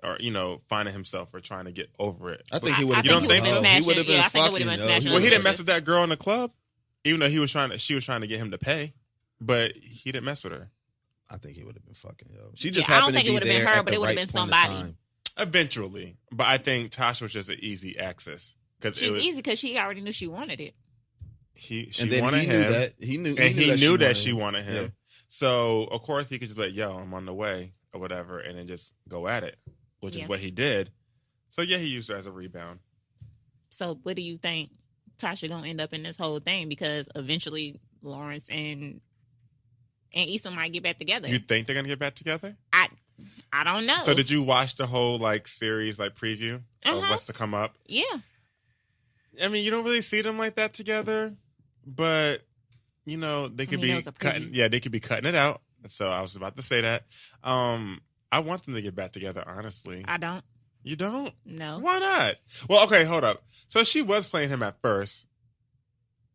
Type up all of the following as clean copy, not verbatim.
or finding himself or trying to get over it. I think he would have. You don't think so? He would have been fucking. Well, he didn't mess with that girl in the club, even though she was trying to get him to pay, but he didn't mess with her. I think he would have been fucking. She just I don't happened think to it would be have been there her, at but the it would have right been point in somebody. time. Eventually, but I think Tasha was just an easy access She's easy because she already knew she wanted it. She and wanted he him. Knew that. He knew that she wanted him. Yeah. So of course he could just be like, "Yo, I'm on the way" or whatever, and then just go at it, which is what he did. So yeah, he used her as a rebound. So what do you think Tasha gonna end up in this whole thing? Because eventually Lawrence and Issa might get back together. You think they're gonna get back together? I don't know. So did you watch the whole series preview of what's to come up? Yeah. I mean, you don't really see them like that together, but they could be cutting. Yeah, they could be cutting it out. So I was about to say that. I want them to get back together. Honestly, I don't. You don't? No. Why not? Well, okay, hold up. So she was playing him at first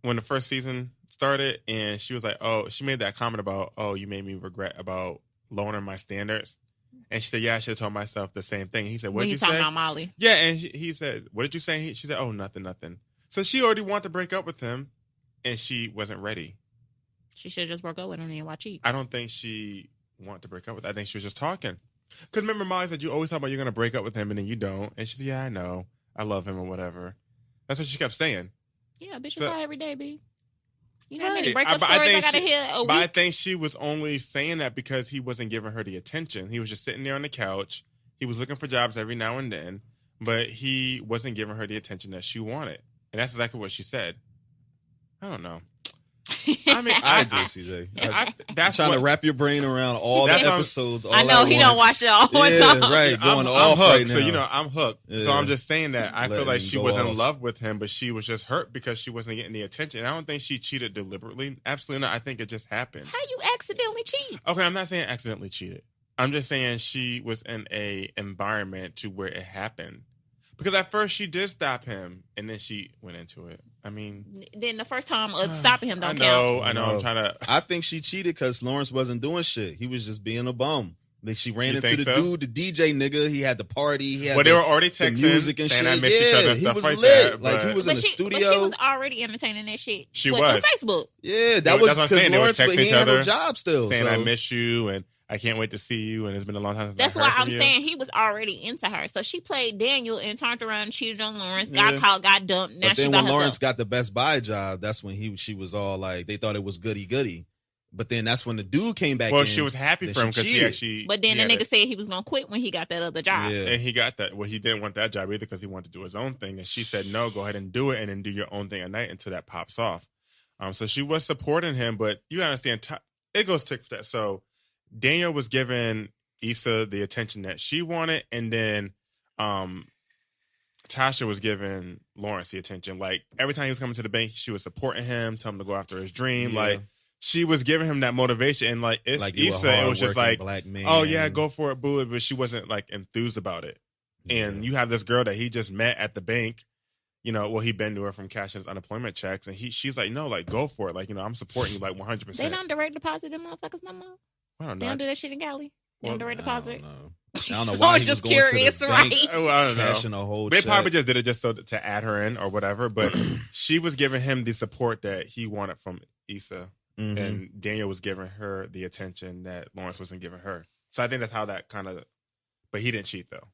when the first season started, and she was like, "Oh," she made that comment about, "Oh, you made me regret about lowering my standards." And she said, "Yeah, I should have told myself the same thing." He said, "What did you say?" Talking about Molly. Yeah, and he said, "What did you say?" She said, "Oh, nothing." So she already wanted to break up with him, and she wasn't ready. She should have just broke up with him and why cheat. I don't think she wanted to break up with him. I think she was just talking. Because remember, Molly said, "You always talk about you're going to break up with him, and then you don't." And she said, "Yeah, I know. I love him or whatever." That's what she kept saying. Yeah, bitch, you saw every day, B. You know Right. how many breakup stories I gotta hear a week? But I think she was only saying that because he wasn't giving her the attention. He was just sitting there on the couch. He was looking for jobs every now and then, but he wasn't giving her the attention that she wanted. And that's exactly what she said. I don't know. I mean, I agree, CJ. That's trying to wrap your brain around all the episodes. All I know he don't watch it all the time. Right, going I'm off hooked. right now. So I'm hooked. Yeah. So I'm just saying that I feel like she was in off. love with him, but she was just hurt because she wasn't getting the attention. And I don't think she cheated deliberately. Absolutely not. I think it just happened. How you accidentally cheat? Okay, I'm not saying accidentally cheated. I'm just saying she was in a environment to where it happened. Because at first she did stop him, and then she went into it. I mean, then the first time of stopping him don't count. I know. I'm trying to. I think she cheated because Lawrence wasn't doing shit. He was just being a bum. Like she ran into the dude, the DJ nigga. He had the party. He had they were already texting, the music and saying shit. I miss each other and he stuff was like lit. that. Like he was in the studio. But she was already entertaining that shit. She on Facebook. Yeah, that was because Lawrence, they were texting he each had other, no job still. Saying I miss you and I can't wait to see you, and it's been a long time since That's I heard why I'm from you. saying he was already into her. So she played Daniel and turned around and cheated on Lawrence. Got caught, got dumped. Now but she then by when herself. Lawrence got the Best Buy job, that's when she was all like, they thought it was goody. But then that's when the dude came back. Well, she was happy for him because he actually. But then the nigga said he was gonna quit when he got that other job. Yeah. And he got that. Well, he didn't want that job either because he wanted to do his own thing. And she said, "No, go ahead and do it, and then do your own thing at night until that pops off." So she was supporting him, but you understand, it goes tick for that. So Daniel was giving Issa the attention that she wanted, and then Tasha was giving Lawrence the attention. Like every time he was coming to the bank, she was supporting him, telling him to go after his dream. Yeah. Like she was giving him that motivation, and like it's like Issa, it was just like, black man. "Oh yeah, go for it, boo!" But she wasn't like enthused about it. Yeah. And you have this girl that he just met at the bank. He been to her from cashing his unemployment checks, and she's like, "No, like go for it. Like I'm supporting you like 100%." They don't direct deposit them motherfuckers no more. I don't know. They don't do that shit in Cali. They don't direct deposit. I don't know why I was he just was going curious, to the bank, right? Oh, I don't know. cashing a whole They check. probably just did it just so to add her in or whatever. But she was giving him the support that he wanted from Issa, and Daniel was giving her the attention that Lawrence wasn't giving her. So I think that's how that kind of. But he didn't cheat though.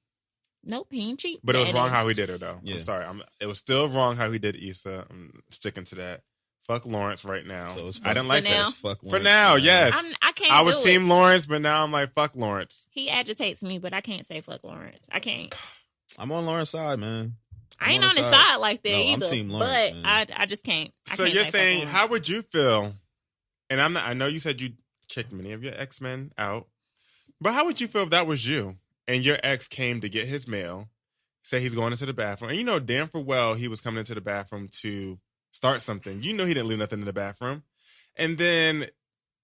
Nope, he ain't cheat. But it was wrong how he did her though. Yeah. I'm sorry. It was still wrong how he did Issa. I'm sticking to that. Fuck Lawrence right now. So I didn't like that. Fuck For now, yes. I can't. I was do team it. Lawrence, but now I'm like fuck Lawrence. He agitates me, but I can't say fuck Lawrence. I can't. I'm on Lawrence's side, man. I ain't on his side like that I'm either. team Lawrence, but man. I just can't. So you're saying, how would you feel? And I'm not. I know you said you kicked many of your ex-men out, but how would you feel if that was you and your ex came to get his mail, say he's going into the bathroom, and you know damn for well he was coming into the bathroom to start something. You know he didn't leave nothing in the bathroom, and then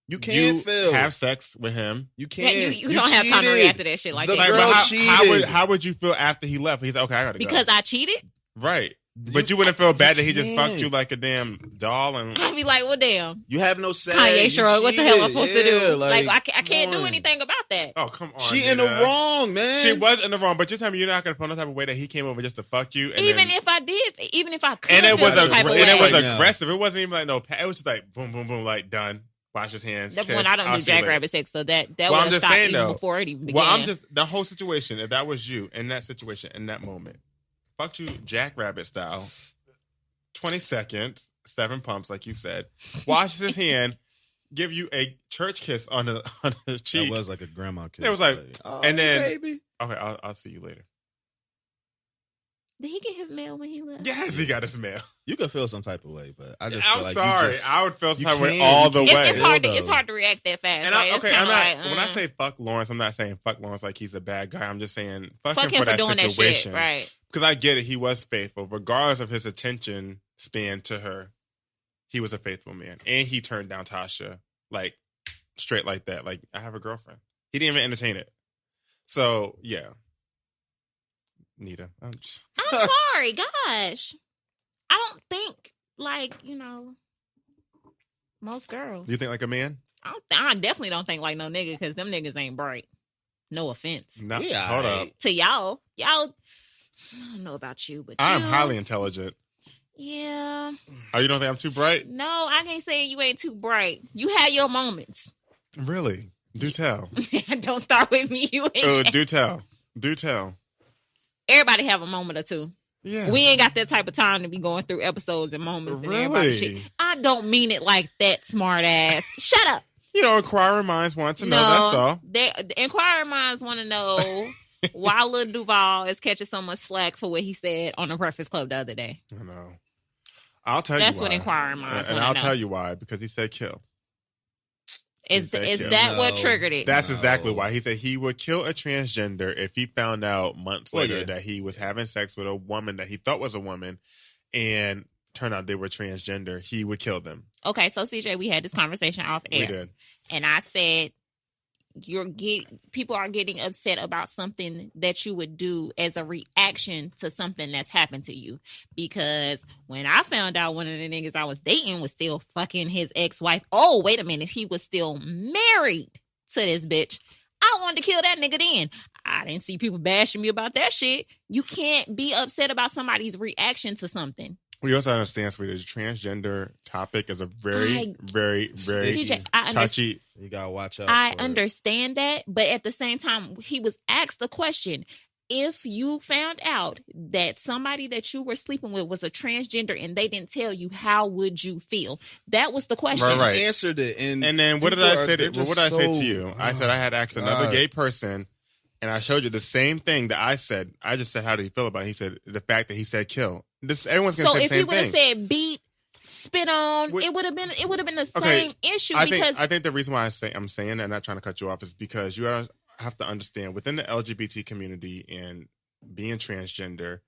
you can't have sex with him. You can't. Yeah, you don't have time to react to that shit like that. Girl cheated. How would you feel after he left? He's like, okay, I gotta because go. I cheated. Right. But you wouldn't feel bad that he just fucked you like a damn doll, and I'd be like, well, damn. You have no say. Kanye, sure. What the hell am I supposed to do? Like I can't do anything about that. Oh, come on. She in the wrong, man. She was in the wrong, but you're telling me you're not gonna feel no type of way that he came over just to fuck you. And even then, if I did, even if I could, and it was aggressive. aggressive. It wasn't even like no. It was just like boom, boom, boom, like done. Wash his hands. That's when I don't do jackrabbit sex, so that would have stopped even before it even began. Well, I'm just the whole situation. If that was you in that situation in that moment, fucked you jackrabbit style. 20 seconds, 7 pumps, like you said. Washes his hand, give you a church kiss on the cheek. That was like a grandma kiss. It was like, oh, and then, baby. Okay, I'll see you later. Did he get his mail when he left? Yes, he got his mail. You could feel some type of way, but I just I'm feel like sorry. I would feel some type of way all the way. It's hard to react that fast. And I'm not. When I say fuck Lawrence, I'm not saying fuck Lawrence like he's a bad guy. I'm just saying fuck him for that doing situation, that shit, right? Because I get it. He was faithful, regardless of his attention span to her. He was a faithful man, and he turned down Tasha like straight like that. Like, I have a girlfriend. He didn't even entertain it. So yeah, Nita, I'm sorry, gosh. I don't think like most girls. You think like a man? I definitely don't think like no nigga because them niggas ain't bright. No offense. No, hold up. To y'all. I don't know about you, but I'm highly intelligent. Yeah. Oh, you don't think I'm too bright? No, I can't say you ain't too bright. You had your moments. Really? Do tell. Don't start with me. You ain't. Oh, do tell. Do tell. Everybody have a moment or two. Yeah. We ain't got that type of time to be going through episodes and moments and everybody's shit. I don't mean it like that, smart ass. Shut up. Inquiring minds want to know, that's all. The inquiring minds want to know why Lil Duval is catching so much slack for what he said on the Breakfast Club the other day. I know. I'll tell you why. That's what inquiring minds want to know. And I'll tell you why, because he said kill. Is that what triggered it? That's exactly why. He said he would kill a transgender if he found out months later that he was having sex with a woman that he thought was a woman and turned out they were transgender. He would kill them. Okay, so CJ, we had this conversation off air. We did. And I said people are getting upset about something that you would do as a reaction to something that's happened to you. Because when I found out one of the niggas I was dating was still fucking his ex-wife, oh, wait a minute, he was still married to this bitch, I wanted to kill that nigga then. I didn't see people bashing me about that shit. You can't be upset about somebody's reaction to something. We also understand, sweetie, the transgender topic is a very, very, very CJ, touchy. You gotta watch out. I understand that, but at the same time, he was asked the question: if you found out that somebody that you were sleeping with was a transgender and they didn't tell you, how would you feel? That was the question. Right. He answered it, and then what did I say? What did I say to you? I said I had asked another gay person. And I showed you the same thing that I said. I just said, how do you feel about it? He said, the fact that he said kill. Everyone's going to say the same thing. So if he would have said beat, spit on, it would have been the same issue. I think the reason why I'm saying that, I'm not trying to cut you off, is because you have to understand, within the LGBT community and being transgender,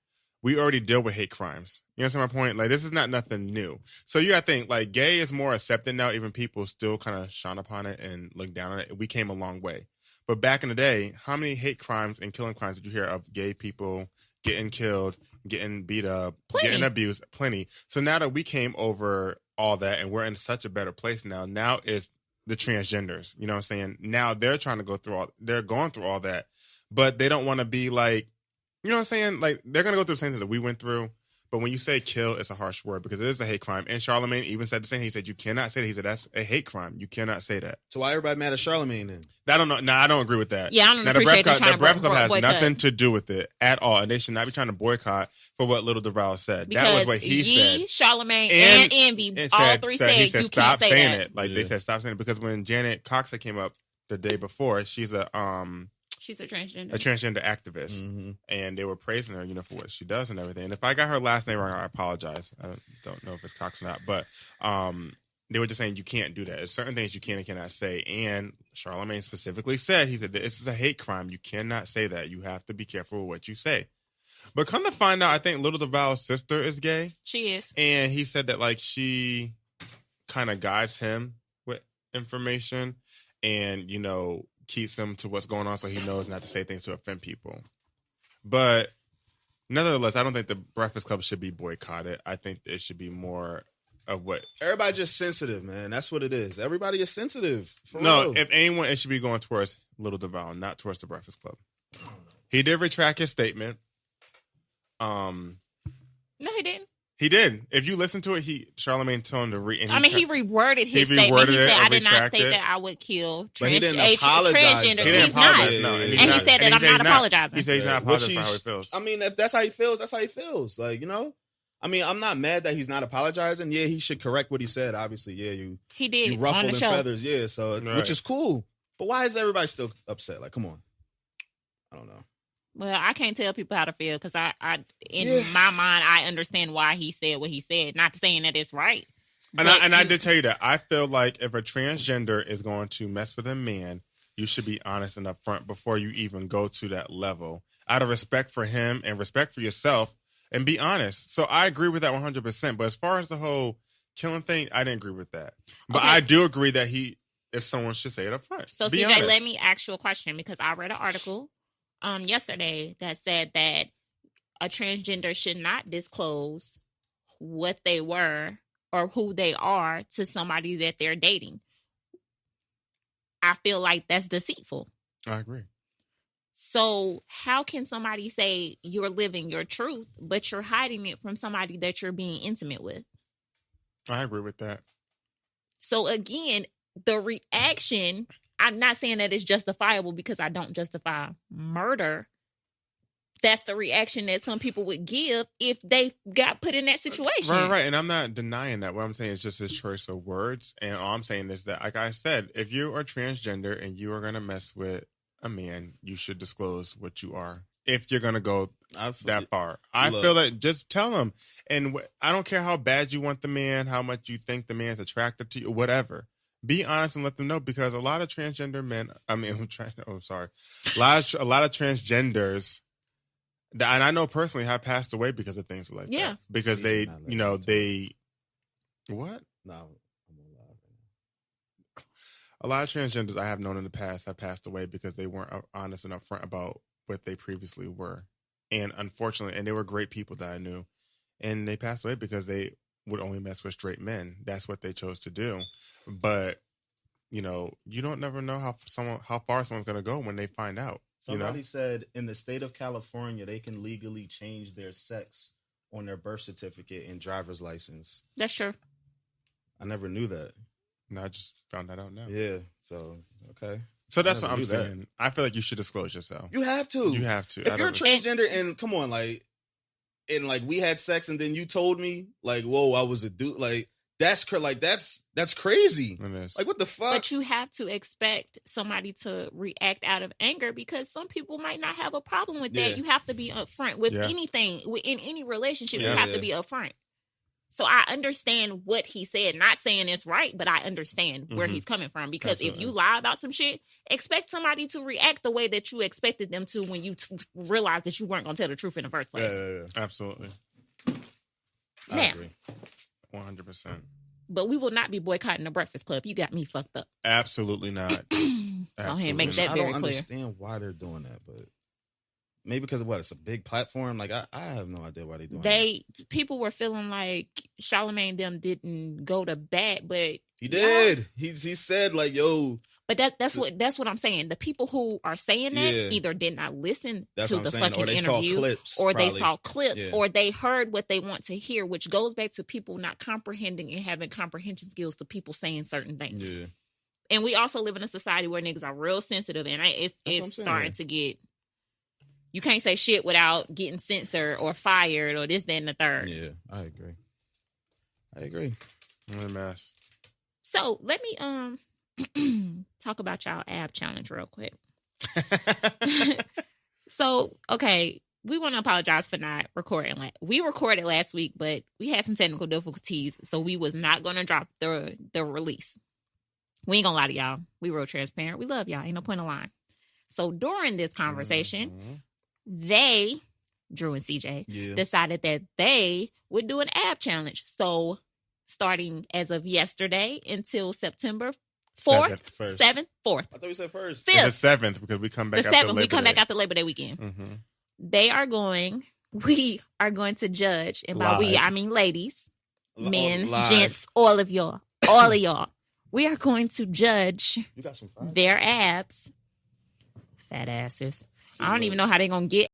we already deal with hate crimes. You understand my point? Like, this is not nothing new. So you got to think, like, gay is more accepted now. Even people still kind of shine upon it and look down on it. We came a long way. But back in the day, how many hate crimes and killing crimes did you hear of gay people getting killed, getting beat up, getting abused? Plenty. So now that we came over all that and we're in such a better place now is the transgenders. You know what I'm saying? Now they're trying to they're going through all that, but they don't want to be like, you know what I'm saying? Like, they're going to go through the same thing that we went through. But when you say kill, it's a harsh word because it is a hate crime. And Charlemagne even said the same. He said, you cannot say that. He said, that's a hate crime. You cannot say that. So why everybody mad at Charlemagne then? I don't know. No, I don't agree with that. Yeah, I don't appreciate that. The Breakfast Club has nothing to do with it at all. And they should not be trying to boycott for what Lil Duval said. Because that was what he said. Charlemaine, and Envy, all three said you can't stop say saying that. it. Like, they said stop saying it. Because when Janet Cox came up the day before, she's a transgender activist, and they were praising her, for what she does and everything. And if I got her last name wrong, I apologize. I don't know if it's Cox or not, but they were just saying you can't do that. There's certain things you can and cannot say. And Charlemagne specifically said, he said, this is a hate crime. You cannot say that. You have to be careful with what you say. But come to find out, I think Lil Duval's sister is gay. She is. And he said that, like, she kind of guides him with information and, keeps him to what's going on so he knows not to say things to offend people. But Nevertheless, I don't think the Breakfast Club should be boycotted. I think it should be more of what everybody just sensitive, man. That's what it is. Everybody is sensitive. No, if anyone, it should be going towards Little Devon, not towards the Breakfast Club. He did retract his statement. No, he didn't. He did. If you listen to it, Charlamagne told him to read. He reworded his statement. He said, "I did not state that I would kill transgender." He didn't apologize. No, and he said that I'm not apologizing. He said he's not apologizing for how he feels. I mean, if that's how he feels, that's how he feels. Like, you know, I mean, I'm not mad that he's not apologizing. Yeah, he should correct what he said. Obviously, yeah, he did. You ruffled in feathers, yeah. So, which is cool. But why is everybody still upset? Like, come on. I don't know. Well, I can't tell people how to feel because in my mind, I understand why he said what he said. Not saying that it's right. And I did tell you that. I feel like if a transgender is going to mess with a man, you should be honest and upfront before you even go to that level. Out of respect for him and respect for yourself, and be honest. So I agree with that 100%. But as far as the whole killing thing, I didn't agree with that. But I do agree that if someone should say it up front. So CJ, honest. Let me ask you a question because I read an article yesterday that said that a transgender should not disclose what they were or who they are to somebody that they're dating. I feel like that's deceitful. I agree. So how can somebody say you're living your truth, but you're hiding it from somebody that you're being intimate with? I agree with that. So again, the reaction, I'm not saying that it's justifiable because I don't justify murder. That's the reaction that some people would give if they got put in that situation. Right. And I'm not denying that. What I'm saying is just his choice of words. And all I'm saying is that, like I said, if you are transgender and you are going to mess with a man, you should disclose what you are. If you're going to go that far. I feel like just tell them. And I don't care how bad you want the man, how much you think the man's attractive to you, whatever. Be honest and let them know because a lot of transgender men, a lot of transgenders, and I know personally have passed away because of things like that. Because what? No, I'm alive. A lot of transgenders I have known in the past have passed away because they weren't honest and upfront about what they previously were. And unfortunately, and they were great people that I knew. And they passed away because they would only mess with straight men. That's what they chose to do. But, you don't never know how far someone's going to go when they find out. Somebody said in the state of California, they can legally change their sex on their birth certificate and driver's license. That's true. I never knew that. No, I just found that out now. Yeah. So, okay. So that's what I'm saying. I feel like you should disclose yourself. You have to. If you're a transgender and come on, we had sex and then you told me whoa, I was a dude. That's crazy. It is. What the fuck? But you have to expect somebody to react out of anger because some people might not have a problem with that. You have to be upfront with anything. In any relationship, you have to be upfront. So I understand what he said. Not saying it's right, but I understand where he's coming from. Because if you lie about some shit, expect somebody to react the way that you expected them to when you realized that you weren't going to tell the truth in the first place. Yeah. Absolutely. I agree. 100%. But we will not be boycotting the Breakfast Club. You got me fucked up. Absolutely not. Go ahead and make that very clear. I don't understand why they're doing that, but maybe because of it's a big platform. I have no idea why they're doing that. People were feeling like Charlamagne them didn't go to bat, but he did. He said yo. But that's what I'm saying. The people who are saying that either did not listen to the fucking interview, or they saw clips, or they heard what they want to hear, which goes back to people not comprehending and having comprehension skills to people saying certain things. Yeah. And we also live in a society where niggas are real sensitive, and it's starting to get. You can't say shit without getting censored or fired or this, that, and the third. Yeah, I agree. I'm a mess. So let me talk about y'all ab challenge real quick. So, okay, we want to apologize for not recording. We recorded last week, but we had some technical difficulties, so we was not going to drop the release. We ain't gonna lie to y'all. We real transparent. We love y'all. Ain't no point in lying. So during this conversation, they, Drew and CJ, decided that they would do an ab challenge. So starting as of yesterday until September 4th, 7th, 4th. I thought we said 1st. 5th. It's the 7th because we come back after Labor Day. We come back after Labor Day weekend. They are going we are going to judge, and by we, Live. I mean ladies, men, Live. gents, all of y'all. We are going to judge You got some fries? their abs, fat asses. I don't even know how they're gonna get